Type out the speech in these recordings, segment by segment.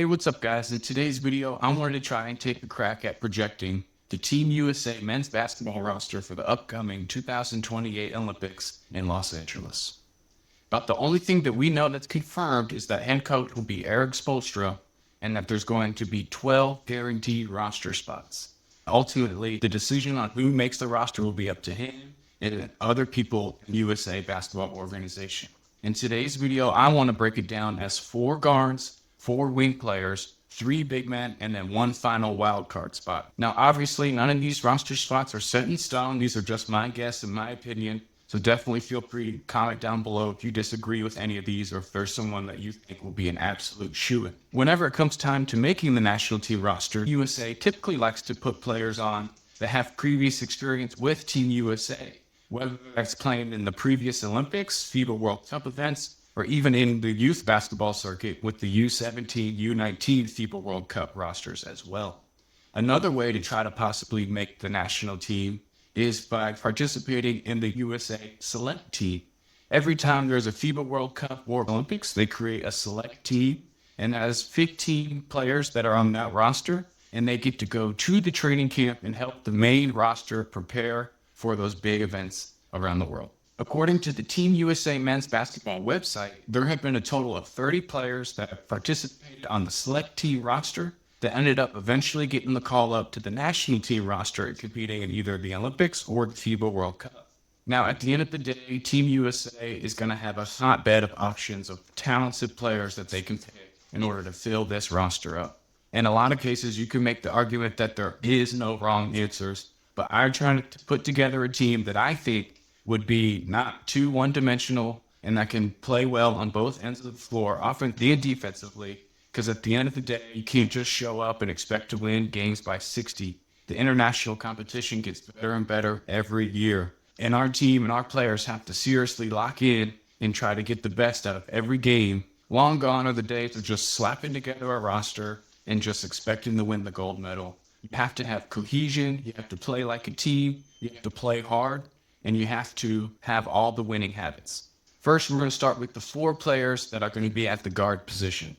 Hey, what's up guys? In today's video, I wanted to try and take a crack at projecting the Team USA men's basketball roster for the upcoming 2028 Olympics in Los Angeles. About the only thing that we know that's confirmed is that head coach will be Eric Spoelstra and that there's going to be 12 guaranteed roster spots. Ultimately, the decision on who makes the roster will be up to him and other people in the USA basketball organization. In today's video, I want to break it down as 4 guards, 4 wing players, 3 big men, and then 1 final wild card spot. Now, obviously, none of these roster spots are set in stone. These are just my guess and my opinion. So definitely feel free to comment down below if you disagree with any of these or if there's someone that you think will be an absolute shoo-in. Whenever it comes time to making the national team roster, USA typically likes to put players on that have previous experience with Team USA, whether that's playing in the previous Olympics, FIBA World Cup events, or even in the youth basketball circuit with the U17, U19 FIBA World Cup rosters as well. Another way to try to possibly make the national team is by participating in the USA Select Team. Every time there's a FIBA World Cup or Olympics, they create a select team, and that has 15 players that are on that roster, and they get to go to the training camp and help the main roster prepare for those big events around the world. According to the Team USA men's basketball website, there have been a total of 30 players that have participated on the select team roster that ended up eventually getting the call up to the national team roster and competing in either the Olympics or the FIBA World Cup. Now, at the end of the day, Team USA is going to have a hotbed of options of talented players that they can pick in order to fill this roster up. In a lot of cases, you can make the argument that there is no wrong answers, but I'm trying to put together a team that I think would be not too one-dimensional and that can play well on both ends of the floor, offensively and defensively, because at the end of the day, you can't just show up and expect to win games by 60. The international competition gets better and better every year, and our team and our players have to seriously lock in and try to get the best out of every game. Long gone are the days of just slapping together a roster and just expecting to win the gold medal. You have to have cohesion, you have to play like a team, you have to play hard, and you have to have all the winning habits. First, we're going to start with the 4 players that are going to be at the guard position.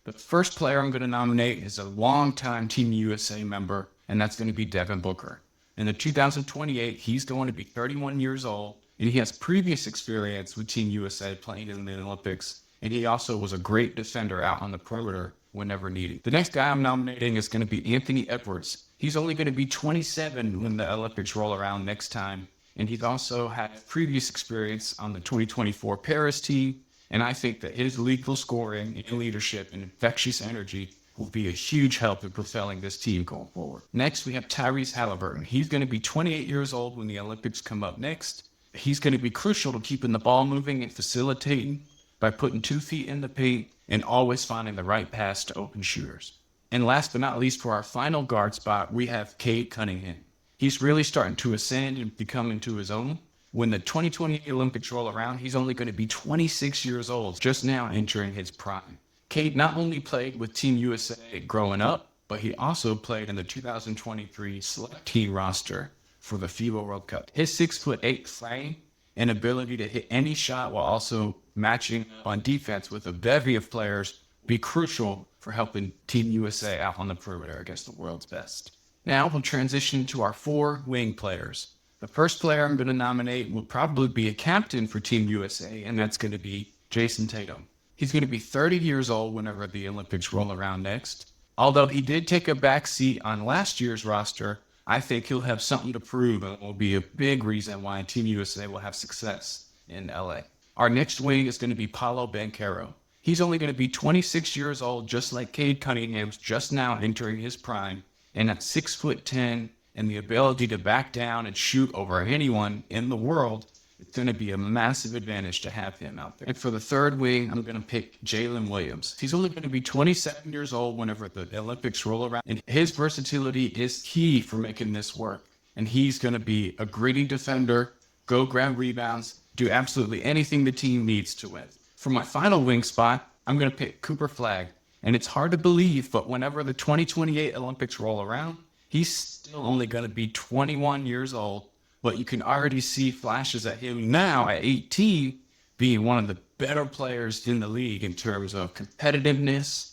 The first player I'm going to nominate is a longtime Team USA member, and that's going to be Devin Booker. In the 2028, he's going to be 31 years old, and he has previous experience with Team USA playing in the Olympics, and he also was a great defender out on the perimeter whenever needed. The next guy I'm nominating is going to be Anthony Edwards. He's only going to be 27 when the Olympics roll around next time, and he's also had previous experience on the 2024 Paris team, and I think that his lethal scoring and leadership and infectious energy will be a huge help in propelling this team going forward. Next, we have Tyrese Halliburton. He's going to be 28 years old when the Olympics come up next. He's going to be crucial to keeping the ball moving and facilitating by putting 2 feet in the paint and always finding the right pass to open shooters. And last but not least, for our final guard spot, we have Cade Cunningham. He's really starting to ascend and become into his own. When the 2028 Olympics roll around, he's only going to be 26 years old, just now entering his prime. Cade not only played with Team USA growing up, but he also played in the 2023 select team roster for the FIBA World Cup. His 6'8" frame and ability to hit any shot while also matching on defense with a bevy of players be crucial for helping Team USA out on the perimeter against the world's best. Now we'll transition to our 4 wing players. The first player I'm going to nominate will probably be a captain for Team USA, and that's going to be Jayson Tatum. He's going to be 30 years old whenever the Olympics roll around next. Although he did take a back seat on last year's roster, I think he'll have something to prove and will be a big reason why Team USA will have success in LA. Our next wing is going to be Paolo Banchero. He's only going to be 26 years old, just like Cade Cunningham's just now entering his prime. And at 6'10" and the ability to back down and shoot over anyone in the world, it's going to be a massive advantage to have him out there. And for the third wing, I'm going to pick Jalen Williams. He's only going to be 27 years old whenever the Olympics roll around, and his versatility is key for making this work. And he's going to be a gritty defender, go grab rebounds, do absolutely anything the team needs to win. For my final wing spot, I'm going to pick Cooper Flagg. And it's hard to believe, but whenever the 2028 Olympics roll around, he's still only going to be 21 years old, but you can already see flashes at him now at 18 being one of the better players in the league in terms of competitiveness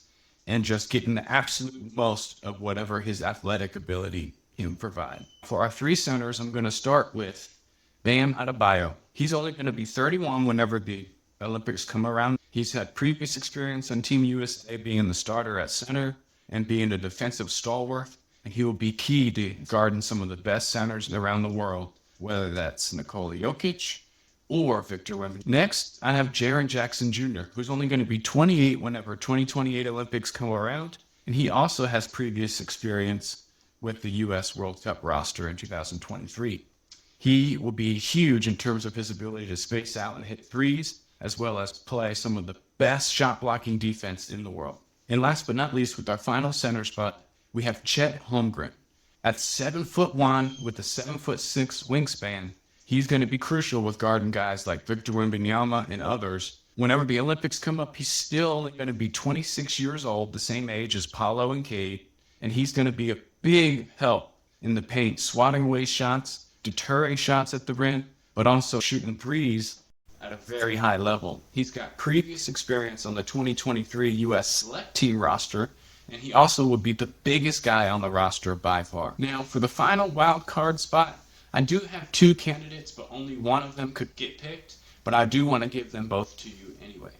and just getting the absolute most of whatever his athletic ability can provide. For our three centers, I'm going to start with Bam Adebayo. He's only going to be 31 whenever the Olympics come around. He's had previous experience on Team USA being the starter at center and being a defensive stalwart. And he will be key to guarding some of the best centers around the world, whether that's Nikola Jokic or Victor Wembanyama. Next, I have Jaren Jackson Jr., who's only going to be 28 whenever 2028 Olympics come around. And he also has previous experience with the U.S. World Cup roster in 2023. He will be huge in terms of his ability to space out and hit threes, as well as play some of the best shot blocking defense in the world. And last but not least, with our final center spot, we have Chet Holmgren. At 7'1" with a 7'6" wingspan, he's going to be crucial with guarding guys like Victor Wembanyama and others. Whenever the Olympics come up, he's still only going to be 26 years old, the same age as Paolo and Cade, and he's going to be a big help in the paint, swatting away shots, deterring shots at the rim, but also shooting threes at a very high level. He's got previous experience on the 2023 U.S. Select Team roster, and he also would be the biggest guy on the roster by far. Now, for the final wild card spot, I do have two candidates, but only one of them could get picked, but I do want to give them both to you anyway.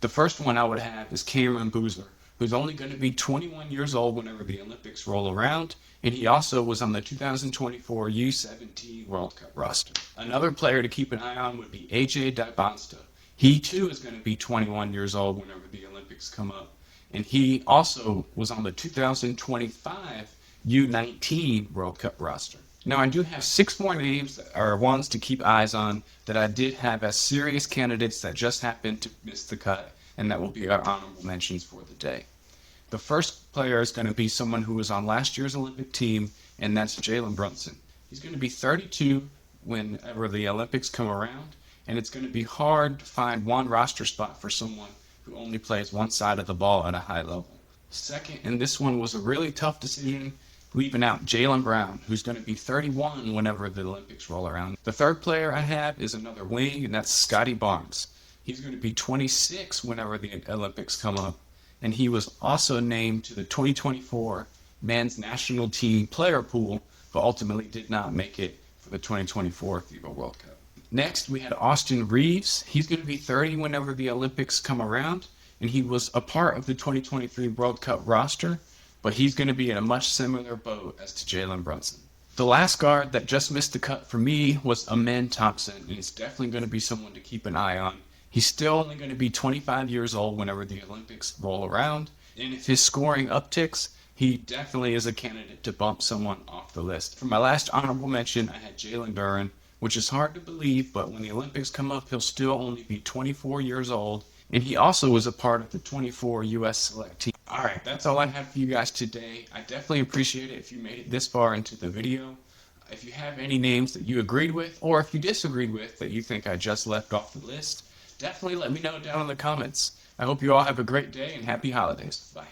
The first one I would have is Cameron Boozer, who's only going to be 21 years old whenever the Olympics roll around, and he also was on the 2024 U17 World Cup roster. Another player to keep an eye on would be AJ Dybonsta. He too is going to be 21 years old whenever the Olympics come up, and he also was on the 2025 U19 World Cup roster. Now, I do have 6 more names that are ones to keep eyes on that I did have as serious candidates that just happened to miss the cut, and that will be our honorable mentions for the day. The first player is going to be someone who was on last year's Olympic team, and that's Jalen Brunson. He's going to be 32 whenever the Olympics come around, and it's going to be hard to find one roster spot for someone who only plays one side of the ball at a high level. Second, and this one was a really tough decision, leaving out Jaylen Brown, who's going to be 31 whenever the Olympics roll around. The third player I have is another wing, and that's Scotty Barnes. He's going to be 26 whenever the Olympics come up, and he was also named to the 2024 men's national team player pool, but ultimately did not make it for the 2024 FIBA World Cup. Next, we had Austin Reeves. He's going to be 30 whenever the Olympics come around, and he was a part of the 2023 World Cup roster, but he's going to be in a much similar boat as to Jalen Brunson. The last guard that just missed the cut for me was Amen Thompson, and it's definitely going to be someone to keep an eye on. He's still only going to be 25 years old whenever the Olympics roll around, and if his scoring upticks, he definitely is a candidate to bump someone off the list. For my last honorable mention, I had Jalen Duren, which is hard to believe, but when the Olympics come up, he'll still only be 24 years old, and he also was a part of the 24 U.S. Select Team. All right, that's all I have for you guys today. I definitely appreciate it if you made it this far into the video. If you have any names that you agreed with, or if you disagreed with that you think I just left off the list, definitely let me know down in the comments. I hope you all have a great day and happy holidays. Bye.